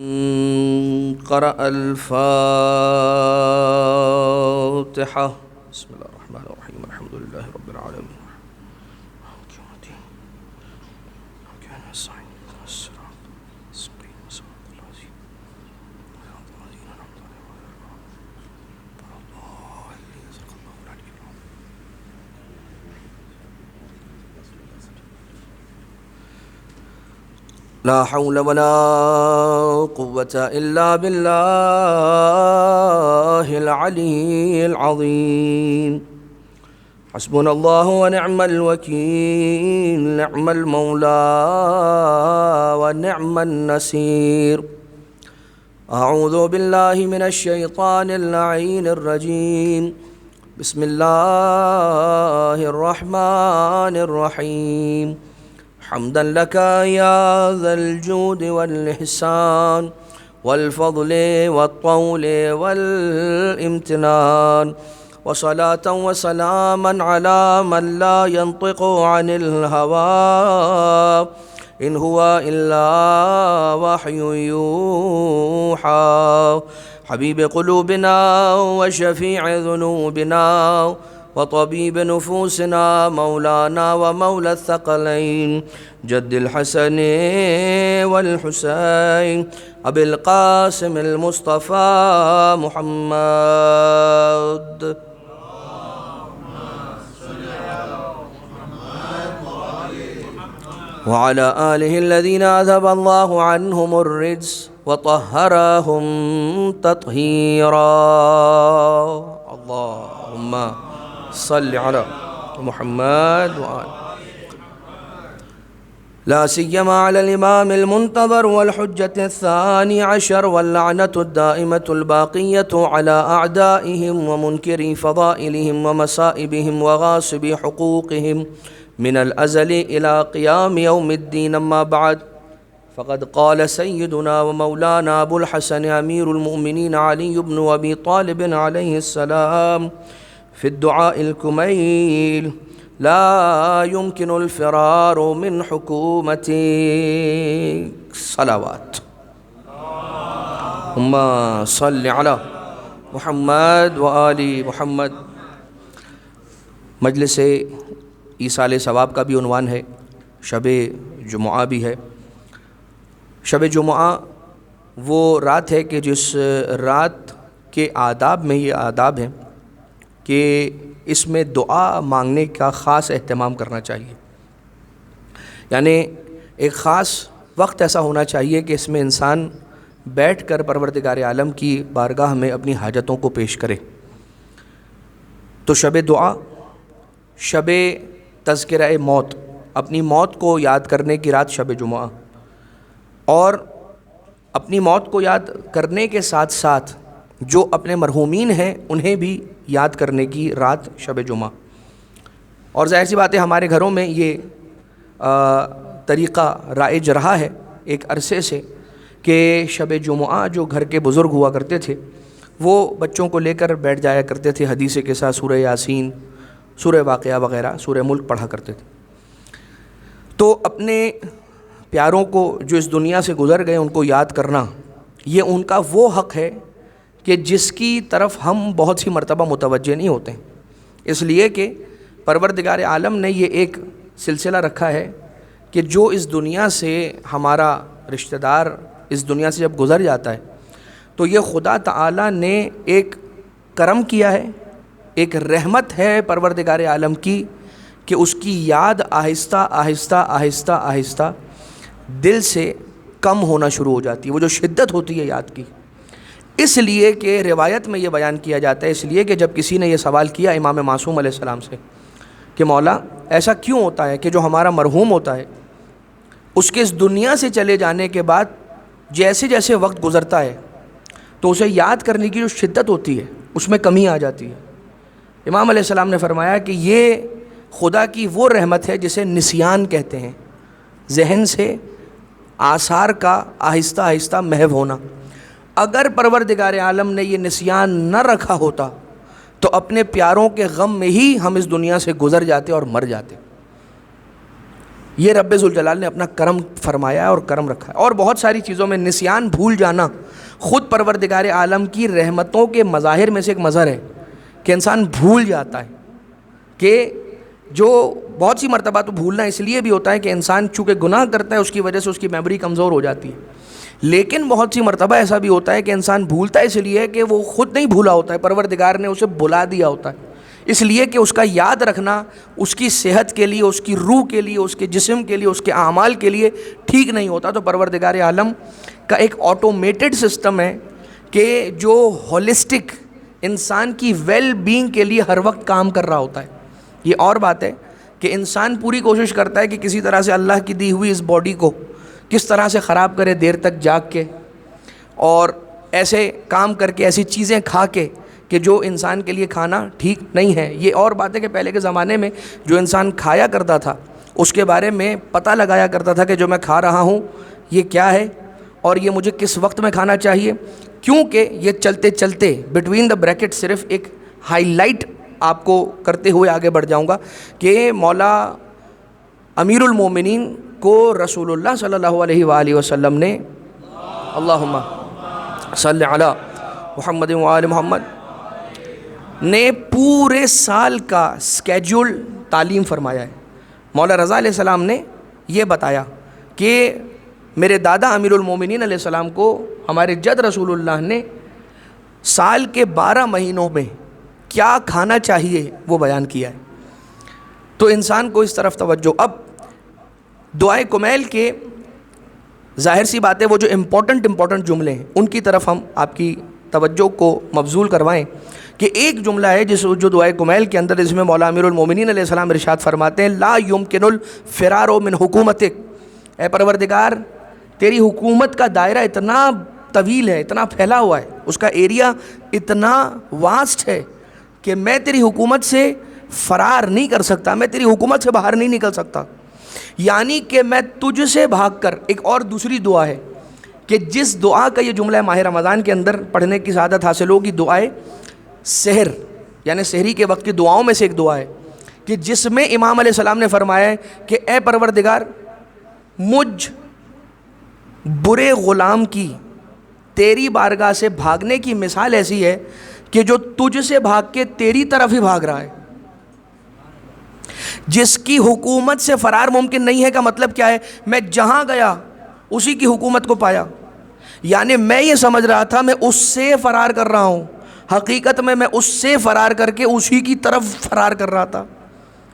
قرأ الفاتحة. بسم الله الرحمن الرحيم. الحمد لله رب العالمين. لا حول ولا قوة إلا بالله العلي العظيم. حسبنا الله ونعم الوكيل، نعم المولى ونعم النصير. أعوذ بالله من الشيطان اللعين الرجيم. بسم الله الرحمن الرحيم. حمدا لك يا ذا الجود والإحسان والفضل والطول والامتنان، وصلاة وسلاما على من لا ينطق عن الهوى إن هو إلا وحي يوحى. حبيب قلوبنا وشفيع ذنوبنا وطبيب نفوسنا، مولانا ومولى الثقلين، جد الحسن والحسين، أبي القاسم المصطفى محمد. وعلى آله الذين أذهب الله عنهم الرجس وطهرهم تطهيرا. اللهم صل على محمد وآله، لا سيما على الإمام المنتظر والحجة الثاني عشر، واللعنة الدائمة الباقية على أعدائهم ومنكري فضائلهم ومصائبهم وغاصبي حقوقهم من الأزل إلى قيام يوم الدين. أما بعد، فقد قال سيدنا ومولانا أبو الحسن أمير المؤمنين علي بن أبي طالب عليه السلام في الدعاء الكميل: لا يمكن الفرار من حكومة صلوات. اللهم صل على محمد وآل محمد. مجلس ایصال ثواب کا بھی عنوان ہے، شب جمعہ بھی ہے۔ شب جمعہ وہ رات ہے کہ جس رات کے آداب میں یہ آداب ہیں کہ اس میں دعا مانگنے کا خاص اہتمام کرنا چاہیے، یعنی ایک خاص وقت ایسا ہونا چاہیے کہ اس میں انسان بیٹھ کر پروردگار عالم کی بارگاہ میں اپنی حاجتوں کو پیش کرے۔ تو شب دعا، شب تذکرہ موت، اپنی موت کو یاد کرنے کی رات شب جمعہ، اور اپنی موت کو یاد کرنے کے ساتھ ساتھ جو اپنے مرحومین ہیں انہیں بھی یاد کرنے کی رات شب جمعہ۔ اور ظاہر سی بات ہے ہمارے گھروں میں یہ طریقہ رائج رہا ہے ایک عرصے سے کہ شب جمعہ جو گھر کے بزرگ ہوا کرتے تھے وہ بچوں کو لے کر بیٹھ جایا کرتے تھے، حدیث کے ساتھ سورہ یاسین، سورہ واقعہ وغیرہ، سورہ ملک پڑھا کرتے تھے۔ تو اپنے پیاروں کو جو اس دنیا سے گزر گئے ان کو یاد کرنا، یہ ان کا وہ حق ہے کہ جس کی طرف ہم بہت سی مرتبہ متوجہ نہیں ہوتے ہیں، اس لیے کہ پروردگار عالم نے یہ ایک سلسلہ رکھا ہے کہ جو اس دنیا سے ہمارا رشتہ دار اس دنیا سے جب گزر جاتا ہے تو یہ خدا تعالی نے ایک کرم کیا ہے، ایک رحمت ہے پروردگار عالم کی کہ اس کی یاد آہستہ آہستہ آہستہ آہستہ دل سے کم ہونا شروع ہو جاتی ہے، وہ جو شدت ہوتی ہے یاد کی۔ اس لیے کہ روایت میں یہ بیان کیا جاتا ہے، اس لیے کہ جب کسی نے یہ سوال کیا امام معصوم علیہ السلام سے کہ مولا ایسا کیوں ہوتا ہے کہ جو ہمارا مرحوم ہوتا ہے اس کے اس دنیا سے چلے جانے کے بعد جیسے جیسے وقت گزرتا ہے تو اسے یاد کرنے کی جو شدت ہوتی ہے اس میں کمی آ جاتی ہے۔ امام علیہ السلام نے فرمایا کہ یہ خدا کی وہ رحمت ہے جسے نسیان کہتے ہیں، ذہن سے آثار کا آہستہ آہستہ محو ہونا۔ اگر پروردگار عالم نے یہ نسیان نہ رکھا ہوتا تو اپنے پیاروں کے غم میں ہی ہم اس دنیا سے گزر جاتے اور مر جاتے۔ یہ رب ذوالجلال نے اپنا کرم فرمایا ہے اور کرم رکھا ہے. اور بہت ساری چیزوں میں نسیان، بھول جانا، خود پروردگار عالم کی رحمتوں کے مظاہر میں سے ایک مظہر ہے کہ انسان بھول جاتا ہے. کہ جو بہت سی مرتبہ تو بھولنا اس لیے بھی ہوتا ہے کہ انسان چونکہ گناہ کرتا ہے اس کی وجہ سے اس کی میموری کمزور ہو جاتی ہے. لیکن بہت سی مرتبہ ایسا بھی ہوتا ہے کہ انسان بھولتا ہے اس لیے کہ وہ خود نہیں بھولا ہوتا ہے، پروردگار نے اسے بلا دیا ہوتا ہے. اس لیے کہ اس کا یاد رکھنا اس کی صحت کے لیے، اس کی روح کے لیے، اس کے جسم کے لیے، اس کے اعمال کے لیے ٹھیک نہیں ہوتا. تو پروردگار عالم کا ایک آٹومیٹڈ سسٹم ہے کہ جو ہولسٹک انسان کی ویل بینگ کے لیے ہر وقت کام کر رہا ہوتا ہے. یہ اور بات ہے کہ انسان پوری کوشش کرتا ہے کہ کسی طرح سے اللہ کی دی ہوئی اس باڈی کو کس طرح سے خراب کرے، دیر تک جاگ کے اور ایسے کام کر کے، ایسی چیزیں کھا کے کہ جو انسان کے لیے کھانا ٹھیک نہیں ہے. یہ اور بات ہے کہ پہلے کے زمانے میں جو انسان کھایا کرتا تھا اس کے بارے میں پتہ لگایا کرتا تھا کہ جو میں کھا رہا ہوں یہ کیا ہے اور یہ مجھے کس وقت میں کھانا چاہیے. کیونکہ یہ چلتے چلتے بٹوین دا بریکٹ صرف ایک ہائی لائٹ آپ کو کرتے ہوئے آگے بڑھ جاؤں گا کہ مولا امیر المومنین کو رسول اللہ صلی اللہ علیہ وآلہ وسلم نے اللہم صلی علی محمد وآل محمد نے پورے سال کا اسکیجول تعلیم فرمایا ہے. مولا رضا علیہ السلام نے یہ بتایا کہ میرے دادا امیر المومنین علیہ السلام کو ہمارے جد رسول اللہ نے سال کے 12 مہینوں میں کیا کھانا چاہیے وہ بیان کیا ہے. تو انسان کو اس طرف توجہ. اب دعائے کمیل کے ظاہر سی بات ہے وہ جو امپورٹنٹ جملے ہیں ان کی طرف ہم آپ کی توجہ کو مبذول کروائیں کہ ایک جملہ ہے جو دعائے کمیل کے اندر جس میں مولا امیر المومنین علیہ السلام ارشاد فرماتے ہیں لا یمکن الفرار من حکومتک. اے پروردگار تیری حکومت کا دائرہ اتنا طویل ہے، اتنا پھیلا ہوا ہے، اس کا ایریا اتنا واسٹ ہے کہ میں تیری حکومت سے فرار نہیں کر سکتا، میں تیری حکومت سے باہر نہیں نکل سکتا. یعنی کہ میں تجھ سے بھاگ کر. ایک اور دوسری دعا ہے کہ جس دعا کا یہ جملہ ماہ رمضان کے اندر پڑھنے کی سعادت حاصل ہوگی، دعائے سحر یعنی سحری کے وقت کی دعاؤں میں سے ایک دعا ہے کہ جس میں امام علیہ السلام نے فرمایا ہے کہ اے پروردگار مجھ برے غلام کی تیری بارگاہ سے بھاگنے کی مثال ایسی ہے کہ جو تجھ سے بھاگ کے تیری طرف ہی بھاگ رہا ہے. جس کی حکومت سے فرار ممکن نہیں ہے کا مطلب کیا ہے؟ میں جہاں گیا اسی کی حکومت کو پایا. یعنی میں یہ سمجھ رہا تھا میں اس سے فرار کر رہا ہوں، حقیقت میں اس سے فرار کر کے اسی کی طرف فرار کر رہا تھا،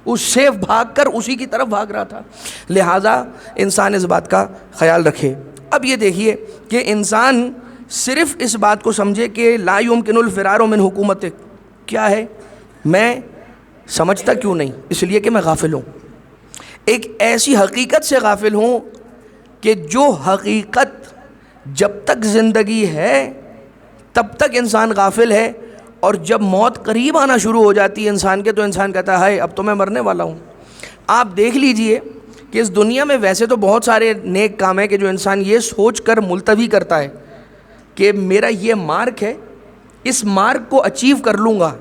اس سے بھاگ کر اسی کی طرف بھاگ رہا تھا. لہٰذا انسان اس بات کا خیال رکھے. اب یہ دیکھیے کہ انسان صرف اس بات کو سمجھے کہ لا یمکن الفرار من حکومتک کیا ہے، میں سمجھتا کیوں نہیں؟ اس لیے کہ میں غافل ہوں. ایک ایسی حقیقت سے غافل ہوں کہ جو حقیقت جب تک زندگی ہے تب تک انسان غافل ہے، اور جب موت قریب آنا شروع ہو جاتی ہے انسان کے تو انسان کہتا ہے اب تو میں مرنے والا ہوں. آپ دیکھ لیجئے کہ اس دنیا میں ویسے تو بہت سارے نیک کام ہیں کہ جو انسان یہ سوچ کر ملتوی کرتا ہے کہ میرا یہ مارک ہے، اس مارک کو اچیو کر لوں گا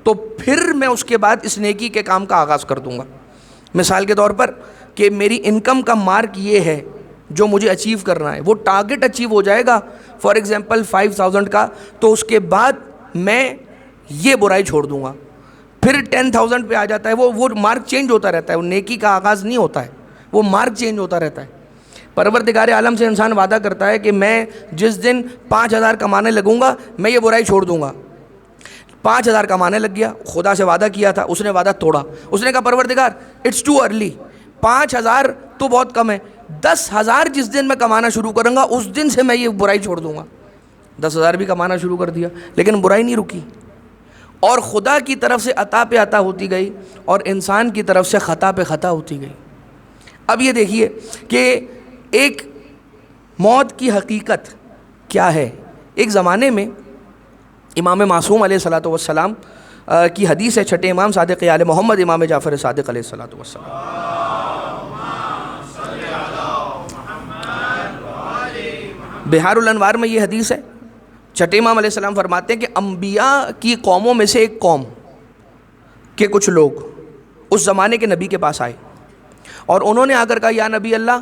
تو پھر میں اس کے بعد اس نیکی کے کام کا آغاز کر دوں گا. مثال کے طور پر کہ میری انکم کا مارک یہ ہے جو مجھے اچیو کرنا ہے، وہ ٹارگٹ اچیو ہو جائے گا فار ایگزامپل 5000 کا، تو اس کے بعد میں یہ برائی چھوڑ دوں گا. پھر 10000 پہ آ جاتا ہے، وہ مارک چینج ہوتا رہتا ہے، وہ نیکی کا آغاز نہیں ہوتا ہے، وہ مارک چینج ہوتا رہتا ہے. پروردگار عالم سے انسان وعدہ کرتا ہے کہ میں جس دن 5000 کمانے لگوں گا میں یہ برائی چھوڑ دوں گا. 5000 کمانے لگ گیا، خدا سے وعدہ کیا تھا، اس نے وعدہ توڑا. اس نے کہا پروردگار اٹس ٹو ارلی، 5000 تو بہت کم ہے، 10000 جس دن میں کمانا شروع کروں گا اس دن سے میں یہ برائی چھوڑ دوں گا. 10000 بھی کمانا شروع کر دیا لیکن برائی نہیں رکی، اور خدا کی طرف سے عطا پہ عطا ہوتی گئی اور انسان کی طرف سے خطا پہ خطا ہوتی گئی. اب یہ دیکھیے کہ ایک موت کی حقیقت کیا ہے. ایک زمانے میں امام معصوم علیہ الصلوۃ والسلام کی حدیث ہے، چھٹے امام صادق آل محمد امام جعفر صادق علیہ الصلوۃ والسلام، بہار الانوار میں یہ حدیث ہے. چھٹے امام علیہ السلام فرماتے ہیں کہ انبیاء کی قوموں میں سے ایک قوم کے کچھ لوگ اس زمانے کے نبی کے پاس آئے اور انہوں نے آ کر کہا یا نبی اللہ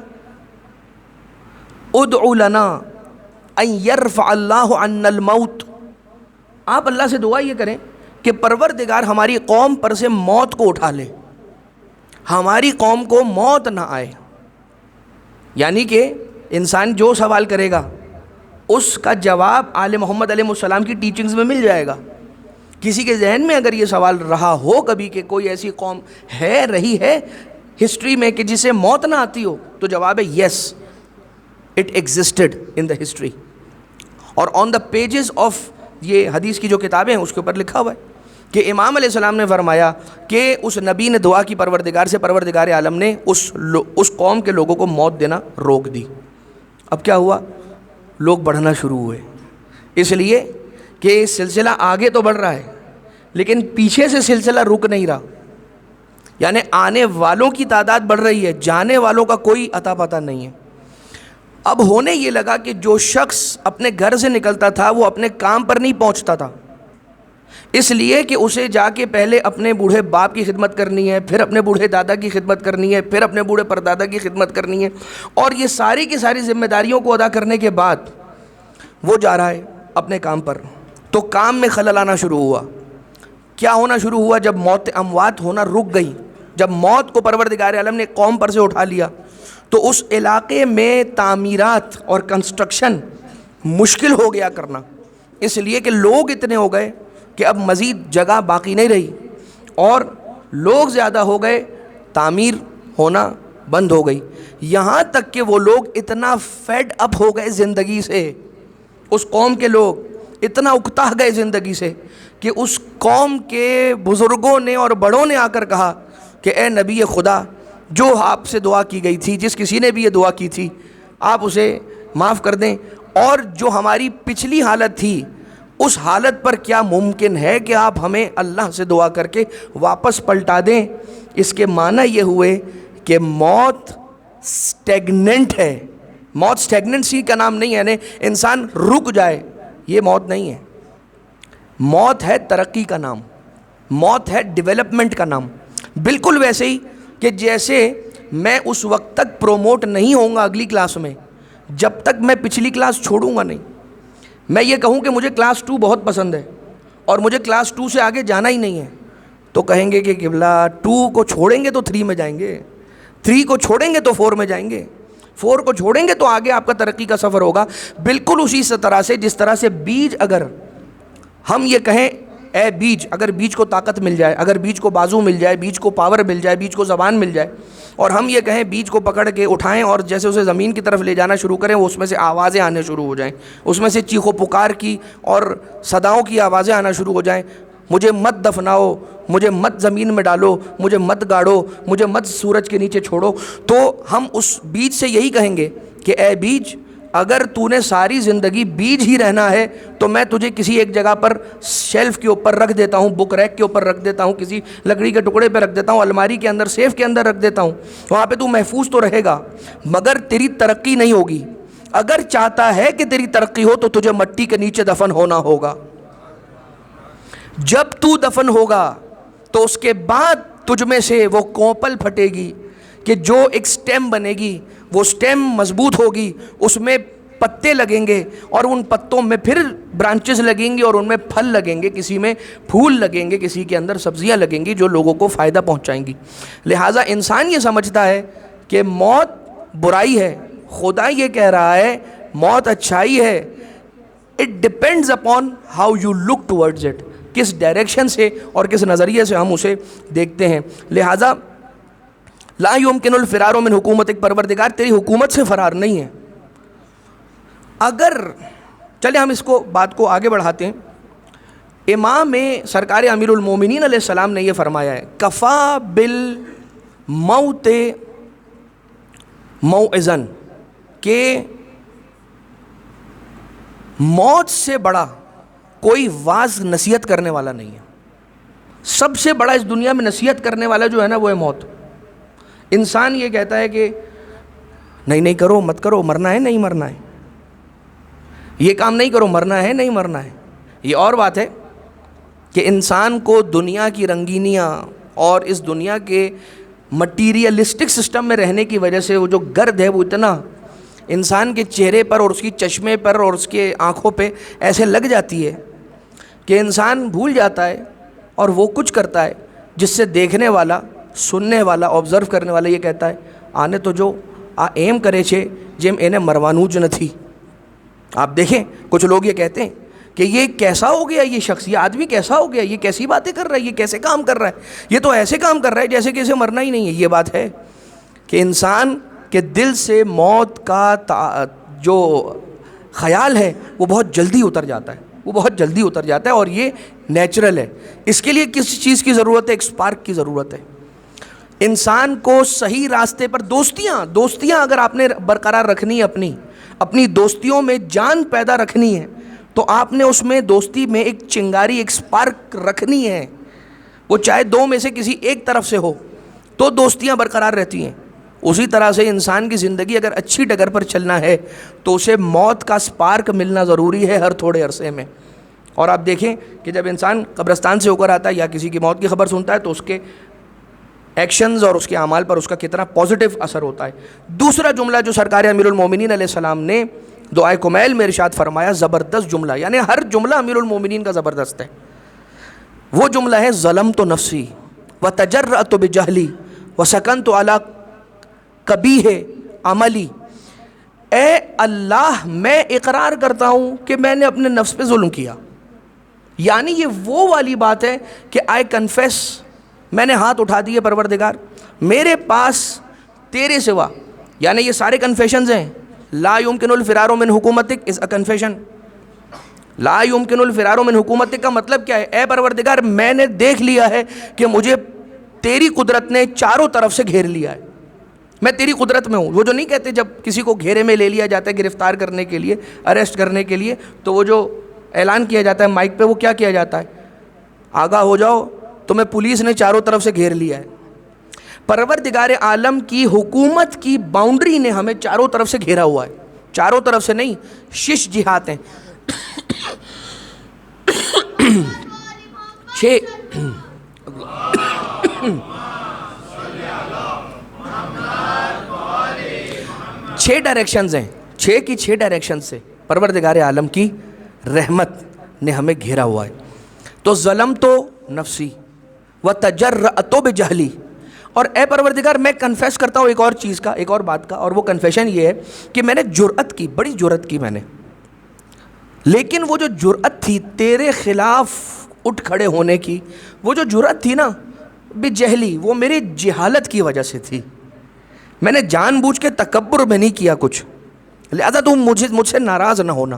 ادعو لنا ان یرفع اللہ عنا الموت، آپ اللہ سے دعا یہ کریں کہ پروردگار ہماری قوم پر سے موت کو اٹھا لے، ہماری قوم کو موت نہ آئے۔ یعنی کہ انسان جو سوال کرے گا اس کا جواب آل محمد علیہ السلام کی ٹیچنگز میں مل جائے گا۔ کسی کے ذہن میں اگر یہ سوال رہا ہو کبھی کہ کوئی ایسی قوم ہے، رہی ہے ہسٹری میں کہ جسے موت نہ آتی ہو، تو جواب ہے yes, it existed in the history. اور آن دا پیجز آف یہ حدیث کی جو کتابیں ہیں اس کے اوپر لکھا ہوا ہے کہ امام علیہ السلام نے فرمایا کہ اس نبی نے دعا کی پروردگار سے، پروردگار عالم نے اس قوم کے لوگوں کو موت دینا روک دی۔ اب کیا ہوا؟ لوگ بڑھنا شروع ہوئے، اس لیے کہ سلسلہ آگے تو بڑھ رہا ہے لیکن پیچھے سے سلسلہ رک نہیں رہا، یعنی آنے والوں کی تعداد بڑھ رہی ہے، جانے والوں کا کوئی اتا پتہ نہیں ہے۔ اب ہونے یہ لگا کہ جو شخص اپنے گھر سے نکلتا تھا وہ اپنے کام پر نہیں پہنچتا تھا، اس لیے کہ اسے جا کے پہلے اپنے بوڑھے باپ کی خدمت کرنی ہے، پھر اپنے بوڑھے دادا کی خدمت کرنی ہے، پھر اپنے بوڑھے پردادا کی خدمت کرنی ہے، اور یہ ساری کی ساری ذمہ داریوں کو ادا کرنے کے بعد وہ جا رہا ہے اپنے کام پر، تو کام میں خلل آنا شروع ہوا۔ کیا ہونا شروع ہوا؟ جب موت اموات ہونا رک گئی، جب موت کو پروردگار عالم نے قوم پر سے اٹھا لیا، تو اس علاقے میں تعمیرات اور کنسٹرکشن مشکل ہو گیا کرنا، اس لیے کہ لوگ اتنے ہو گئے کہ اب مزید جگہ باقی نہیں رہی، اور لوگ زیادہ ہو گئے، تعمیر ہونا بند ہو گئی، یہاں تک کہ وہ لوگ اتنا فیڈ اپ ہو گئے زندگی سے، اس قوم کے لوگ اتنا اکتا گئے زندگی سے کہ اس قوم کے بزرگوں نے اور بڑوں نے آ کر کہا کہ اے نبی خدا، جو آپ سے دعا کی گئی تھی، جس کسی نے بھی یہ دعا کی تھی، آپ اسے معاف کر دیں، اور جو ہماری پچھلی حالت تھی اس حالت پر کیا ممکن ہے کہ آپ ہمیں اللہ سے دعا کر کے واپس پلٹا دیں؟ اس کے معنی یہ ہوئے کہ موت سٹیگننٹ ہے، موت سٹیگننسی کا نام نہیں ہے، یعنی انسان رک جائے، یہ موت نہیں ہے۔ موت ہے ترقی کا نام، موت ہے ڈیولپمنٹ کا نام۔ بالکل ویسے ہی کہ جیسے میں اس وقت تک پروموٹ نہیں ہوں گا اگلی کلاس میں جب تک میں پچھلی کلاس چھوڑوں گا نہیں۔ میں یہ کہوں کہ مجھے کلاس 2 بہت پسند ہے اور مجھے کلاس 2 سے آگے جانا ہی نہیں ہے، تو کہیں گے کہ قبلہ 2 کو چھوڑیں گے تو 3 میں جائیں گے، 3 کو چھوڑیں گے تو 4 میں جائیں گے، 4 کو چھوڑیں گے تو آگے آپ کا ترقی کا سفر ہوگا۔ بالکل اسی طرح سے جس طرح سے بیج، اگر ہم یہ کہیں اے بیج، اگر بیج کو طاقت مل جائے، اگر بیج کو بازو مل جائے، بیج کو پاور مل جائے، بیج کو زبان مل جائے، اور ہم یہ کہیں بیج کو پکڑ کے اٹھائیں اور جیسے اسے زمین کی طرف لے جانا شروع کریں، وہ اس میں سے آوازیں آنے شروع ہو جائیں، اس میں سے چیخ و پکار کی اور صداؤں کی آوازیں آنا شروع ہو جائیں، مجھے مت دفناؤ، مجھے مت زمین میں ڈالو، مجھے مت گاڑو، مجھے مت سورج کے نیچے چھوڑو، تو ہم اس بیج سے یہی کہیں گے کہ اے بیج، اگر تو نے ساری زندگی بیج ہی رہنا ہے تو میں تجھے کسی ایک جگہ پر شیلف کے اوپر رکھ دیتا ہوں، بک ریک کے اوپر رکھ دیتا ہوں، کسی لکڑی کے ٹکڑے پہ رکھ دیتا ہوں، الماری کے اندر، سیف کے اندر رکھ دیتا ہوں، وہاں پہ تو محفوظ تو رہے گا، مگر تیری ترقی نہیں ہوگی۔ اگر چاہتا ہے کہ تیری ترقی ہو تو تجھے مٹی کے نیچے دفن ہونا ہوگا۔ جب تو دفن ہوگا تو اس کے بعد تجھ میں سے وہ کوپل پھٹے گی کہ جو ایک سٹیم بنے گی، وہ سٹیم مضبوط ہوگی، اس میں پتے لگیں گے اور ان پتوں میں پھر برانچز لگیں گی اور ان میں پھل لگیں گے، کسی میں پھول لگیں گے، کسی کے اندر سبزیاں لگیں گی جو لوگوں کو فائدہ پہنچائیں گی۔ لہٰذا انسان یہ سمجھتا ہے کہ موت برائی ہے، خدا یہ کہہ رہا ہے موت اچھائی ہے۔ It depends upon how you look towards it, کس ڈائریکشن سے اور کس نظریے سے ہم اسے دیکھتے ہیں۔ لہٰذا لا یمکن الفرار من حکومت، ایک پروردگار تیری حکومت سے فرار نہیں ہے۔ اگر چلے ہم اس کو بات کو آگے بڑھاتے ہیں، امام سرکار امیر المومنین علیہ السلام نے یہ فرمایا ہے کفا بالموت موعظن، کہ موت سے بڑا کوئی واعظ نصیحت کرنے والا نہیں ہے۔ سب سے بڑا اس دنیا میں نصیحت کرنے والا جو ہے نا وہ ہے موت۔ انسان یہ کہتا ہے کہ نہیں کرو، مت کرو، مرنا ہے نہیں مرنا ہے، یہ کام نہیں کرو، مرنا ہے نہیں مرنا ہے۔ یہ اور بات ہے کہ انسان کو دنیا کی رنگینیاں اور اس دنیا کے مٹیریلسٹک سسٹم میں رہنے کی وجہ سے وہ جو گرد ہے وہ اتنا انسان کے چہرے پر اور اس کی چشمے پر اور اس کے آنکھوں پہ ایسے لگ جاتی ہے کہ انسان بھول جاتا ہے اور وہ کچھ کرتا ہے جس سے دیکھنے والا، سننے والا، آبزرو کرنے والا یہ کہتا ہے آنے تو جو ایم کرے چھے جیم انہیں مروانو جو نہ تھی. آپ دیکھیں کچھ لوگ یہ کہتے ہیں کہ یہ کیسا ہو گیا، یہ شخص، یہ آدمی کیسا ہو گیا، یہ کیسی باتیں کر رہا ہے، یہ کیسے کام کر رہا ہے، یہ تو ایسے کام کر رہا ہے جیسے کہ اسے مرنا ہی نہیں ہے. یہ بات ہے کہ انسان کے دل سے موت کا جو خیال ہے وہ بہت جلدی اتر جاتا ہے، وہ بہت جلدی اتر جاتا ہے، اور یہ نیچرل ہے. اس کے لیے کس چیز کی ضرورت ہے؟ ایک سپارک کی ضرورت ہے. انسان کو صحیح راستے پر دوستیاں اگر آپ نے برقرار رکھنی ہے، اپنی دوستیوں میں جان پیدا رکھنی ہے، تو آپ نے اس میں دوستی میں ایک چنگاری، ایک سپارک رکھنی ہے. وہ چاہے دو میں سے کسی ایک طرف سے ہو تو دوستیاں برقرار رہتی ہیں. اسی طرح سے انسان کی زندگی اگر اچھی ڈگر پر چلنا ہے تو اسے موت کا سپارک ملنا ضروری ہے ہر تھوڑے عرصے میں. اور آپ دیکھیں کہ جب انسان قبرستان سے ہو کر آتا ہے یا کسی کی موت کی خبر سنتا ہے تو اس کے ایکشنز اور اس کے اعمال پر اس کا کتنا پازیٹیو اثر ہوتا ہے. دوسرا جملہ جو سرکار امیر المومنین علیہ السلام نے دعائے کمیل میں ارشاد فرمایا، زبردست جملہ، یعنی ہر جملہ امیر المومنین کا زبردست ہے. وہ جملہ ہے ظلمت نفسی وتجرأت بجہلی وسکنت علی قبیح عملی. اے اللہ میں اقرار کرتا ہوں کہ میں نے اپنے نفس پہ ظلم کیا. یعنی یہ وہ والی بات ہے کہ آئی کنفیس، میں نے ہاتھ اٹھا دیے پروردگار، میرے پاس تیرے سوا، یعنی یہ سارے کنفیشنز ہیں. لا یمکن الفرار من حکومتک از اے کنفیشن. لا یمکن الفرار من حکومتک کا مطلب کیا ہے؟ اے پروردگار میں نے دیکھ لیا ہے کہ مجھے تیری قدرت نے چاروں طرف سے گھیر لیا ہے، میں تیری قدرت میں ہوں. وہ جو نہیں کہتے جب کسی کو گھیرے میں لے لیا جاتا ہے گرفتار کرنے کے لیے، اریسٹ کرنے کے لیے، تو وہ جو اعلان کیا جاتا ہے مائک پہ، وہ کیا کیا جاتا ہے؟ آگاہ ہو جاؤ تمہیں پولیس نے چاروں طرف سے گھیر لیا ہے. پروردگار عالم کی حکومت کی باؤنڈری نے ہمیں چاروں طرف سے گھیرا ہوا ہے. چاروں طرف سے نہیں، 6 جہات ہیں. 6 ڈائریکشنز ہیں. 6 ڈائریکشن سے پروردگار عالم کی رحمت نے ہمیں گھیرا ہوا ہے. تو ظلمت نفسی وتجرأت بجہلی، اور اے پروردگار میں کنفیس کرتا ہوں ایک اور چیز کا، ایک اور بات کا، اور وہ کنفیشن یہ ہے کہ میں نے جرأت کی، بڑی جرأت کی میں نے. لیکن وہ جو جرأت تھی تیرے خلاف اٹھ کھڑے ہونے کی، وہ جو جرأت تھی نا بجہلی، وہ میری جہالت کی وجہ سے تھی. میں نے جان بوجھ کے تکبر میں نہیں کیا کچھ، لہذا تم مجھ سے ناراض نہ ہونا.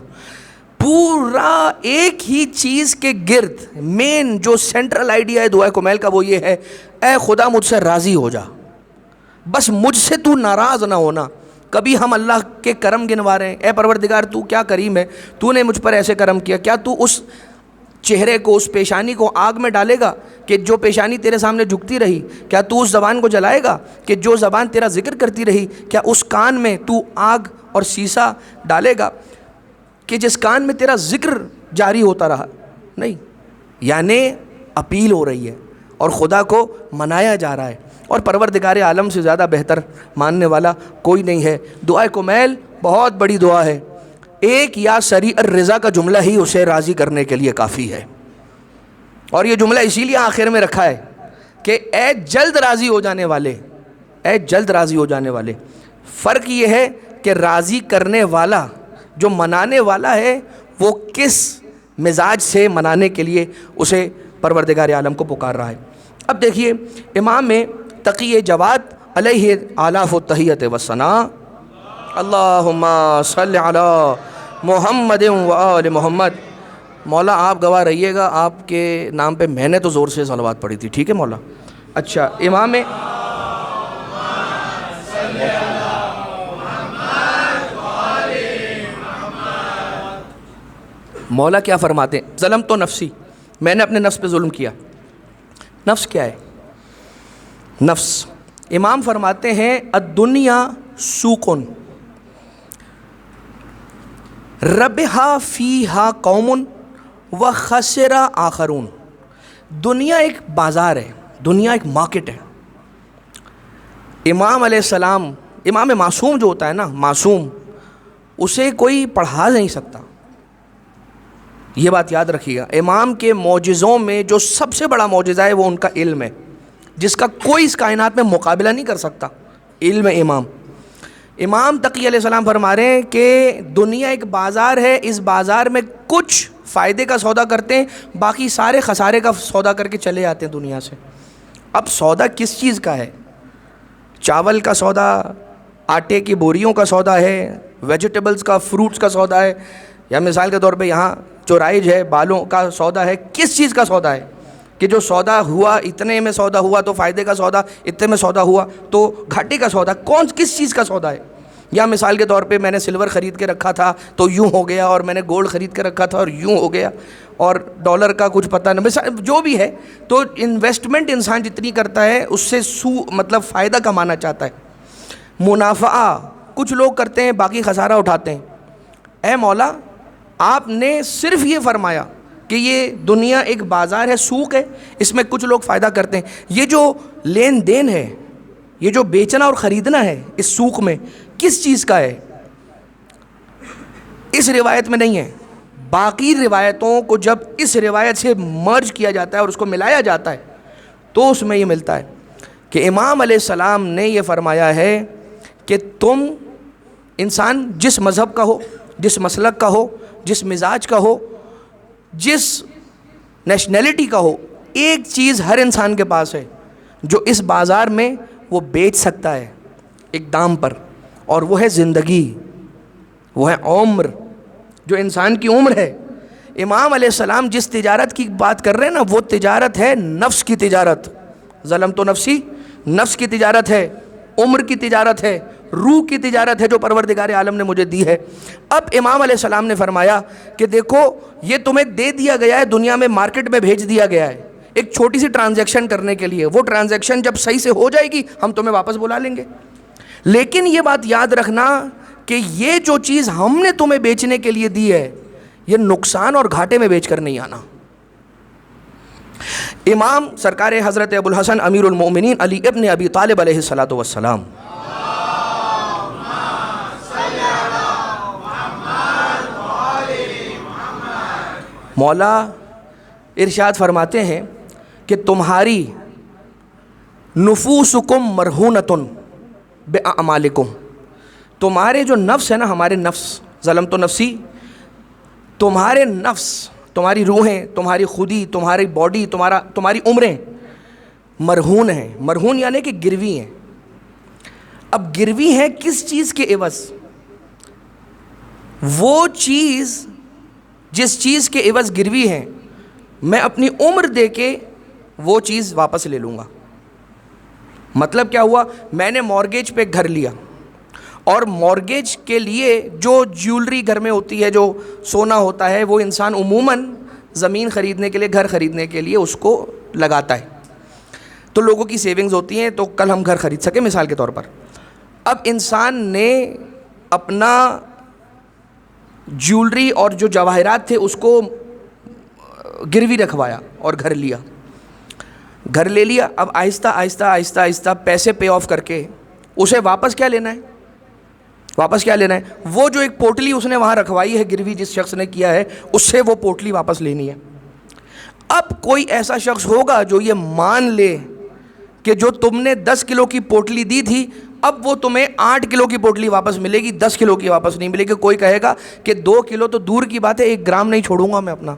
پورا ایک ہی چیز کے گرد مین جو سینٹرل آئیڈیا ہے دعائے کمیل کا وہ یہ ہے، اے خدا مجھ سے راضی ہو جا، بس مجھ سے تو ناراض نہ ہونا. کبھی ہم اللہ کے کرم گنوا رہے ہیں، اے پروردگار تو کیا کریم ہے، تو نے مجھ پر ایسے کرم کیا، کیا تو اس چہرے کو، اس پیشانی کو آگ میں ڈالے گا کہ جو پیشانی تیرے سامنے جھکتی رہی؟ کیا تو اس زبان کو جلائے گا کہ جو زبان تیرا ذکر کرتی رہی؟ کیا اس کان میں تو آگ اور سیسا ڈالے گا کہ جس کان میں تیرا ذکر جاری ہوتا رہا؟ نہیں. یعنی اپیل ہو رہی ہے اور خدا کو منایا جا رہا ہے، اور پروردگار عالم سے زیادہ بہتر ماننے والا کوئی نہیں ہے. دعائے کمیل بہت بڑی دعا ہے. ایک یا سریع الرضا کا جملہ ہی اسے راضی کرنے کے لیے کافی ہے، اور یہ جملہ اسی لیے آخر میں رکھا ہے کہ اے جلد راضی ہو جانے والے، اے جلد راضی ہو جانے والے. فرق یہ ہے کہ راضی کرنے والا، جو منانے والا ہے، وہ کس مزاج سے منانے کے لیے اسے پروردگار عالم کو پکار رہا ہے. اب دیکھیے امام تقی جواد علیہ آلاف التحیت والثناء، اللہم صلی علی محمد و آل محمد. مولا آپ گواہ رہیے گا، آپ کے نام پہ میں نے تو زور سے صلوات پڑھی تھی، ٹھیک ہے مولا؟ اچھا امام مولا کیا فرماتے ہیں؟ ظلمت نفسی، میں نے اپنے نفس پہ ظلم کیا. نفس کیا ہے؟ نفس امام فرماتے ہیں الدنیا سوقن ربحا فیہا قوم و خسر آخرون. دنیا ایک بازار ہے، دنیا ایک مارکیٹ ہے. امام علیہ السلام، امام معصوم جو ہوتا ہے نا، معصوم، اسے کوئی پڑھا نہیں سکتا، یہ بات یاد رکھیے گا۔ امام کے معجزوں میں جو سب سے بڑا معجزہ ہے وہ ان کا علم ہے، جس کا کوئی اس کائنات میں مقابلہ نہیں کر سکتا، علم امام۔ امام تقی علیہ السلام فرما رہے ہیں کہ دنیا ایک بازار ہے، اس بازار میں کچھ فائدے کا سودا کرتے ہیں، باقی سارے خسارے کا سودا کر کے چلے آتے ہیں دنیا سے۔ اب سودا کس چیز کا ہے؟ چاول کا سودا، آٹے کی بوریوں کا سودا ہے، ویجیٹیبلز کا، فروٹس کا سودا ہے، یا مثال کے طور پہ یہاں جو رائج ہے بالوں کا سودا ہے؟ کس چیز کا سودا ہے کہ جو سودا ہوا اتنے میں سودا ہوا تو فائدے کا سودا، اتنے میں سودا ہوا تو گھاٹے کا سودا؟ کس چیز کا سودا ہے؟ یا مثال کے طور پہ میں نے سلور خرید کے رکھا تھا تو یوں ہو گیا، اور میں نے گولڈ خرید کے رکھا تھا اور یوں ہو گیا، اور ڈالر کا کچھ پتہ نہیں، جو بھی ہے۔ تو انویسٹمنٹ انسان جتنی کرتا ہے اس سے مطلب فائدہ کمانا چاہتا ہے، منافع کچھ لوگ کرتے ہیں، باقی خسارہ اٹھاتے ہیں۔ اے مولا، آپ نے صرف یہ فرمایا کہ یہ دنیا ایک بازار ہے، سوق ہے، اس میں کچھ لوگ فائدہ کرتے ہیں، یہ جو لین دین ہے، یہ جو بیچنا اور خریدنا ہے اس سوق میں، کس چیز کا ہے؟ اس روایت میں نہیں ہے۔ باقی روایتوں کو جب اس روایت سے مرج کیا جاتا ہے اور اس کو ملایا جاتا ہے تو اس میں یہ ملتا ہے کہ امام علیہ السلام نے یہ فرمایا ہے کہ تم انسان جس مذہب کا ہو، جس مسلک کا ہو، جس مزاج کا ہو، جس نیشنلٹی کا ہو، ایک چیز ہر انسان کے پاس ہے جو اس بازار میں وہ بیچ سکتا ہے ایک دام پر، اور وہ ہے زندگی، وہ ہے عمر، جو انسان کی عمر ہے۔ امام علیہ السلام جس تجارت کی بات کر رہے ہیں نا، وہ تجارت ہے نفس کی تجارت، ظلمت نفسی، نفس کی تجارت ہے، عمر کی تجارت ہے، روح کی تجارت ہے جو پروردگار عالم نے مجھے دی ہے۔ اب امام علیہ السلام نے فرمایا کہ دیکھو یہ تمہیں دے دیا گیا ہے، دنیا میں مارکیٹ میں بھیج دیا گیا ہے ایک چھوٹی سی ٹرانزیکشن کرنے کے لیے، وہ ٹرانزیکشن جب صحیح سے ہو جائے گی ہم تمہیں واپس بلا لیں گے، لیکن یہ بات یاد رکھنا کہ یہ جو چیز ہم نے تمہیں بیچنے کے لیے دی ہے یہ نقصان اور گھاٹے میں بیچ کر نہیں آنا۔ امام سرکار حضرت ابو الحسن امیر المؤمنین علی ابن ابی طالب علیہ السلام مولا ارشاد فرماتے ہیں کہ تمہاری نفوسکم مرہونتن باعمالکم، تمہارے جو نفس ہے نا، ہمارے نفس، ظلمت نفسی، تمہارے نفس، تمہاری روحیں، تمہاری خودی، تمہاری باڈی، تمہاری عمریں مرہون ہیں۔ مرہون یعنی کہ گروی ہیں۔ اب گروی ہیں کس چیز کے عوض؟ وہ چیز جس چیز کے عوض گروی ہیں میں اپنی عمر دے کے وہ چیز واپس لے لوں گا۔ مطلب کیا ہوا؟ میں نے مورگیج پہ گھر لیا، اور مورگیج کے لیے جو جیولری گھر میں ہوتی ہے، جو سونا ہوتا ہے، وہ انسان عموماً زمین خریدنے کے لیے، گھر خریدنے کے لیے اس کو لگاتا ہے، تو لوگوں کی سیونگز ہوتی ہیں تو کل ہم گھر خرید سکیں مثال کے طور پر۔ اب انسان نے اپنا جیولری اور جو جواہرات تھے اس کو گروی رکھوایا اور گھر لیا، گھر لے لیا۔ اب آہستہ آہستہ آہستہ آہستہ پیسے پے آف کر کے اسے واپس کیا لینا ہے؟ واپس کیا لینا ہے؟ وہ جو ایک پوٹلی اس نے وہاں رکھوائی ہے گروی جس شخص نے کیا ہے، اس سے وہ پوٹلی واپس لینی ہے۔ اب کوئی ایسا شخص ہوگا جو یہ مان لے کہ جو تم نے 10 کلو کی پوٹلی دی تھی اب وہ تمہیں 8 کلو کی پوٹلی واپس ملے گی، 10 کلو کی واپس نہیں ملے گی۔ کوئی کہے گا کہ 2 کلو تو دور کی بات ہے، 1 گرام نہیں چھوڑوں گا میں اپنا،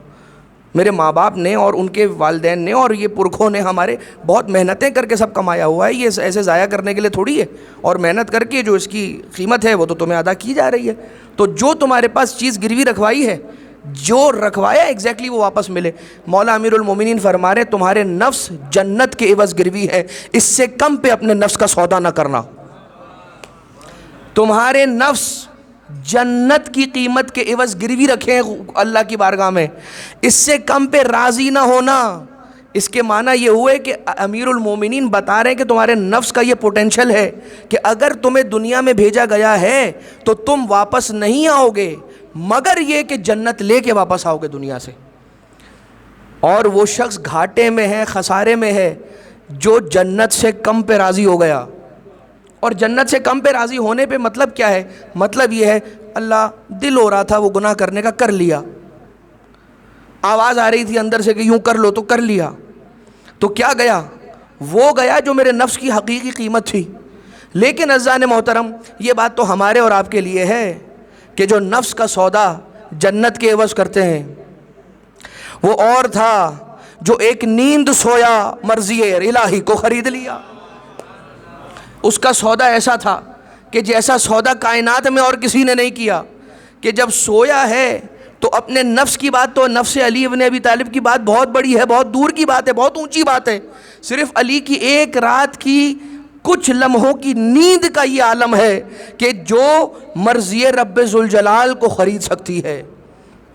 میرے ماں باپ نے اور ان کے والدین نے اور یہ پرکھوں نے ہمارے بہت محنتیں کر کے سب کمایا ہوا ہے، یہ ایسے ضائع کرنے کے لیے تھوڑی ہے، اور محنت کر کے جو اس کی قیمت ہے وہ تو تمہیں ادا کی جا رہی ہے۔ تو جو تمہارے پاس چیز گروی رکھوائی ہے، جو رکھوایا ایگزیکٹلی وہ واپس ملے۔ مولا امیر المومنین فرما رہے تمہارے نفس جنت کے عوض گروی ہے، اس سے کم پہ اپنے نفس کا سودا نہ کرنا۔ تمہارے نفس جنت کی قیمت کے عوض گروی رکھیں اللہ کی بارگاہ میں، اس سے کم پہ راضی نہ ہونا۔ اس کے معنی یہ ہوئے کہ امیر المومنین بتا رہے ہیں کہ تمہارے نفس کا یہ پوٹینشل ہے کہ اگر تمہیں دنیا میں بھیجا گیا ہے تو تم واپس نہیں آؤ گے، مگر یہ کہ جنت لے کے واپس آؤ گے دنیا سے۔ اور وہ شخص گھاٹے میں ہے، خسارے میں ہے جو جنت سے کم پہ راضی ہو گیا۔ اور جنت سے کم پہ راضی ہونے پہ مطلب کیا ہے؟ مطلب یہ ہے اللہ دل ہو رہا تھا وہ گناہ کرنے کا، کر لیا، آواز آ رہی تھی اندر سے کہ یوں کر لو تو کر لیا، تو کیا گیا؟ وہ گیا جو میرے نفس کی حقیقی قیمت تھی۔ لیکن عزیزان محترم، یہ بات تو ہمارے اور آپ کے لیے ہے کہ جو نفس کا سودا جنت کے عوض کرتے ہیں، وہ اور تھا جو ایک نیند سویا مرضی الہی کو خرید لیا۔ اس کا سودا ایسا تھا کہ جیسا سودا کائنات میں اور کسی نے نہیں کیا، کہ جب سویا ہے تو اپنے نفس کی بات، تو نفس علی ابن ابی طالب کی بات بہت بڑی ہے، بہت دور کی بات ہے، بہت اونچی بات ہے۔ صرف علی کی ایک رات کی کچھ لمحوں کی نیند کا یہ عالم ہے کہ جو مرضی رب ذوالجلال کو خرید سکتی ہے،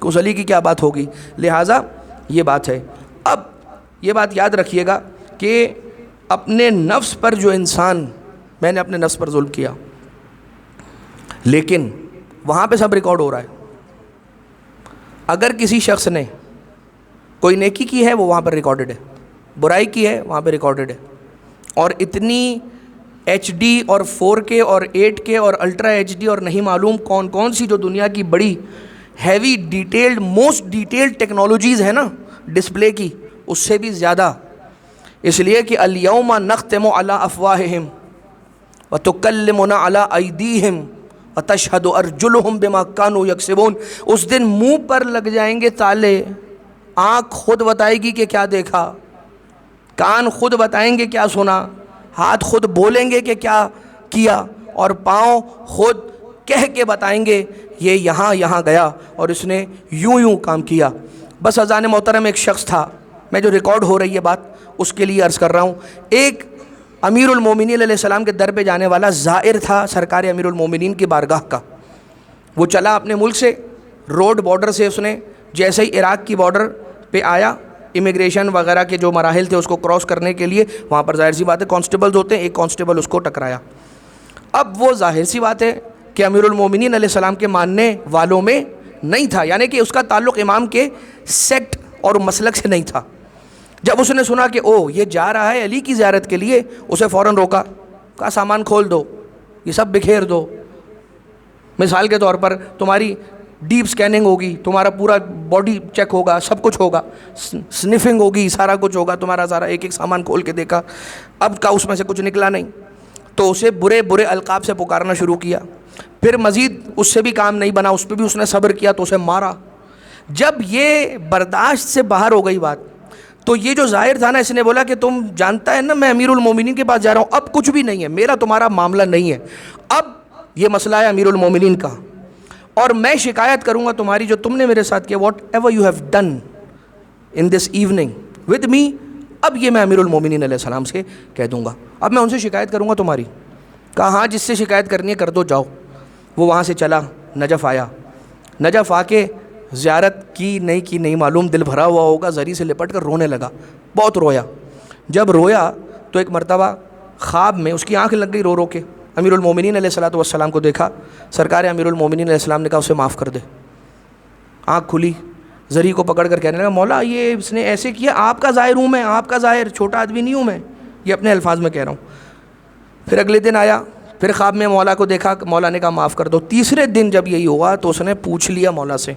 اس علی کی کیا بات ہوگی؟ لہٰذا یہ بات ہے۔ اب یہ بات یاد رکھیے گا کہ اپنے نفس پر جو انسان، میں نے اپنے نفس پر ظلم کیا، لیکن وہاں پہ سب ریکارڈ ہو رہا ہے۔ اگر کسی شخص نے کوئی نیکی کی ہے وہ وہاں پر ریکارڈڈ ہے، برائی کی ہے وہاں پہ ریکارڈڈ ہے، اور اتنی ایچ ڈی اور 4K اور 8K اور الٹرا ایچ ڈی اور نہیں معلوم کون کون سی جو دنیا کی بڑی heavy detailed, most detailed technologies ہیں نا ڈسپلے کی، اس سے بھی زیادہ، اس لیے کہ الیوم نختم علی افواہہم وتکلمنا علی ایدیہم وتشہد ارجلہم بما کانوا یکسبون۔ اس دن منہ پر لگ جائیں گے تالے، آنکھ خود بتائے گی کہ کیا دیکھا، کان خود بتائیں گے کیا سنا، ہاتھ خود بولیں گے کہ کیا کیا، اور پاؤں خود کہہ کے بتائیں گے یہ یہاں یہاں گیا اور اس نے یوں یوں کام کیا۔ بس اذان محترم، ایک شخص تھا، میں جو ریکارڈ ہو رہی ہے بات اس کے لیے عرض کر رہا ہوں، ایک امیر المومنین علیہ السلام کے در پہ جانے والا زائر تھا سرکار امیر المومنین کی بارگاہ کا۔ وہ چلا اپنے ملک سے، روڈ بارڈر سے اس نے جیسے ہی عراق کی بارڈر پہ آیا، امیگریشن وغیرہ کے جو مراحل تھے اس کو کراس کرنے کے لیے، وہاں پر ظاہر سی بات ہے کانسٹیبلز ہوتے ہیں، ایک کانسٹیبل اس کو ٹکرایا۔ اب وہ ظاہر سی بات ہے کہ امیر المومنین علیہ السلام کے ماننے والوں میں نہیں تھا، یعنی کہ اس کا تعلق امام کے سیکٹ اور مسلک سے نہیں تھا۔ جب اس نے سنا کہ او یہ جا رہا ہے علی کی زیارت کے لیے، اسے فوراً روکا، کہا سامان کھول دو، یہ سب بکھیر دو، مثال کے طور پر تمہاری ڈیپ سکیننگ ہوگی، تمہارا پورا باڈی چیک ہوگا، سب کچھ ہوگا، سنفنگ ہوگی، سارا کچھ ہوگا، تمہارا سارا ایک ایک سامان کھول کے دیکھا، اب کا اس میں سے کچھ نکلا نہیں، تو اسے برے برے القاب سے پکارنا شروع کیا۔ پھر مزید اس سے بھی کام نہیں بنا، اس پہ بھی اس نے صبر کیا تو اسے مارا۔ جب یہ برداشت سے باہر ہو گئی بات، تو یہ جو ظاہر تھا نا، اس نے بولا کہ تم جانتا ہے نا میں امیر المومنین کے پاس جا رہا ہوں، اب کچھ بھی نہیں ہے، میرا تمہارا معاملہ نہیں ہے، اب یہ مسئلہ ہے امیر المومنین کا، اور میں شکایت کروں گا تمہاری جو تم نے میرے ساتھ کیا، what ever you have done in this evening with me, اب یہ میں امیر المومنین علیہ السلام سے کہہ دوں گا، اب میں ان سے شکایت کروں گا تمہاری۔ کہا ہاں جس سے شکایت کرنی ہے کر دو، جاؤ۔ وہ وہاں سے چلا، نجف آیا، نجف آ کے زیارت کی نہیں معلوم، دل بھرا ہوا ہوگا، زری سے لپٹ کر رونے لگا، بہت رویا۔ جب رویا تو ایک مرتبہ خواب میں اس کی آنکھ لگ گئی رو رو کے، امیر المومنین علیہ الصلوۃ والسلام کو دیکھا، سرکار امیر المومنین علیہ السلام نے کہا اسے معاف کر دے۔ آنکھ کھلی، زری کو پکڑ کر کہنے لگا مولا یہ اس نے ایسے کیا، آپ کا ظاہر ہوں میں، آپ کا ظاہر، چھوٹا آدمی نہیں ہوں میں، یہ اپنے الفاظ میں کہہ رہا ہوں۔ پھر اگلے دن آیا، پھر خواب میں مولا کو دیکھا، مولا نے کہا معاف کر دو۔ تیسرے دن جب یہی ہوا تو اس نے پوچھ لیا مولا سے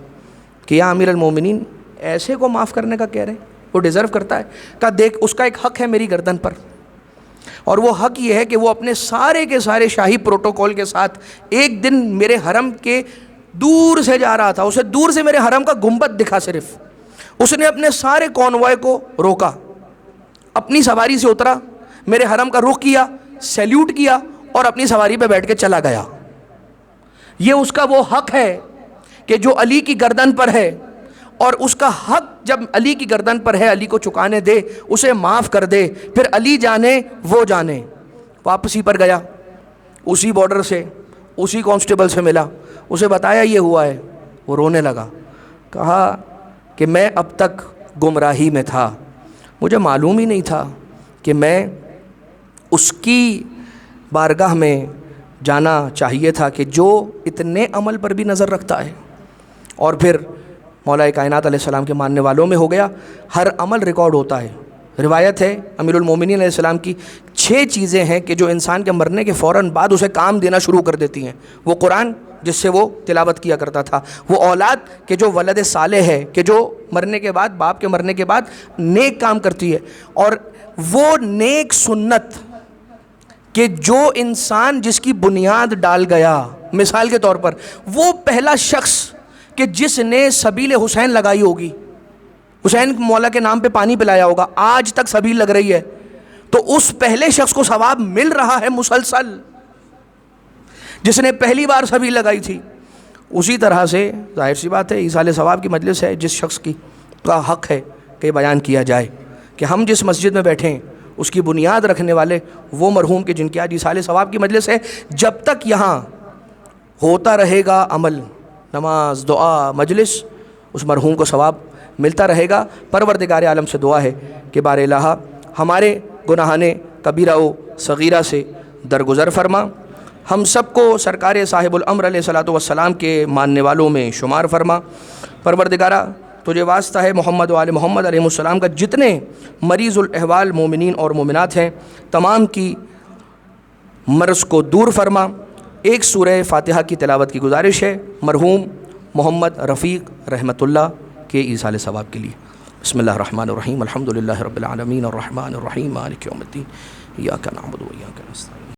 کہ یا امیر المومنین ایسے کو معاف کرنے کا کہہ رہے ہیں، وہ ڈیزرو کرتا ہے؟ کہا دیکھ اس کا ایک حق ہے میری گردن پر، اور وہ حق یہ ہے کہ وہ اپنے سارے کے سارے شاہی پروٹوکول کے ساتھ ایک دن میرے حرم کے دور سے جا رہا تھا، اسے دور سے میرے حرم کا گنبد دکھا، صرف اس نے اپنے سارے کانوائے کو روکا، اپنی سواری سے اترا، میرے حرم کا رخ کیا، سیلیوٹ کیا اور اپنی سواری پہ بیٹھ کے چلا گیا۔ یہ اس کا وہ حق ہے کہ جو علی کی گردن پر ہے، اور اس کا حق جب علی کی گردن پر ہے علی کو چکانے دے، اسے معاف کر دے، پھر علی جانے وہ جانے۔ واپسی پر گیا، اسی بارڈر سے اسی کانسٹیبل سے ملا، اسے بتایا یہ ہوا ہے، وہ رونے لگا، کہا کہ میں اب تک گمراہی میں تھا، مجھے معلوم ہی نہیں تھا کہ میں اس کی بارگاہ میں جانا چاہیے تھا کہ جو اتنے عمل پر بھی نظر رکھتا ہے۔ اور پھر مولا کائنات علیہ السلام کے ماننے والوں میں ہو گیا، ہر عمل ریکارڈ ہوتا ہے۔ روایت ہے امیر المومنین علیہ السلام کی 6 چیزیں ہیں کہ جو انسان کے مرنے کے فوراً بعد اسے کام دینا شروع کر دیتی ہیں. وہ قرآن جس سے وہ تلاوت کیا کرتا تھا، وہ اولاد کہ جو ولد صالح ہے، کہ جو مرنے کے بعد، باپ کے مرنے کے بعد نیک کام کرتی ہے، اور وہ نیک سنت کہ جو انسان جس کی بنیاد ڈال گیا. مثال کے طور پر وہ پہلا شخص کہ جس نے سبیل حسین لگائی ہوگی، حسین مولا کے نام پہ پانی پلایا ہوگا، آج تک سبیل لگ رہی ہے، تو اس پہلے شخص کو ثواب مل رہا ہے مسلسل، جس نے پہلی بار سبیل لگائی تھی. اسی طرح سے ظاہر سی بات ہے ایصال ثواب کی مجلس ہے، جس شخص کی کا حق ہے کہ بیان کیا جائے کہ ہم جس مسجد میں بیٹھے ہیں اس کی بنیاد رکھنے والے وہ مرحوم کے جن کی آج ایصال ثواب کی مجلس ہے. جب تک یہاں ہوتا رہے گا عمل، نماز، دعا، مجلس، اس مرحوم کو ثواب ملتا رہے گا. پروردگار عالم سے دعا ہے کہ بار الہ ہمارے گناہان کبیرہ و صغیرہ سے درگزر فرما، ہم سب کو سرکار صاحب الامر علیہ الصلوۃ والسلام کے ماننے والوں میں شمار فرما. پروردگارہ تجھے واسطہ ہے محمد و آل محمد علیہ السلام کا جتنے مریض الاحوال مومنین اور مومنات ہیں تمام کی مرض کو دور فرما. ایک سورہ فاتحہ کی تلاوت کی گزارش ہے مرحوم محمد رفیق رحمۃ اللہ کے ایصال ثواب کے لیے. بسم اللہ الرحمن الرحیم، الحمد للہ رب العالمین الرحمن الرحیم مالک یوم الدین، ایاک نعبد و ایاک نستعین.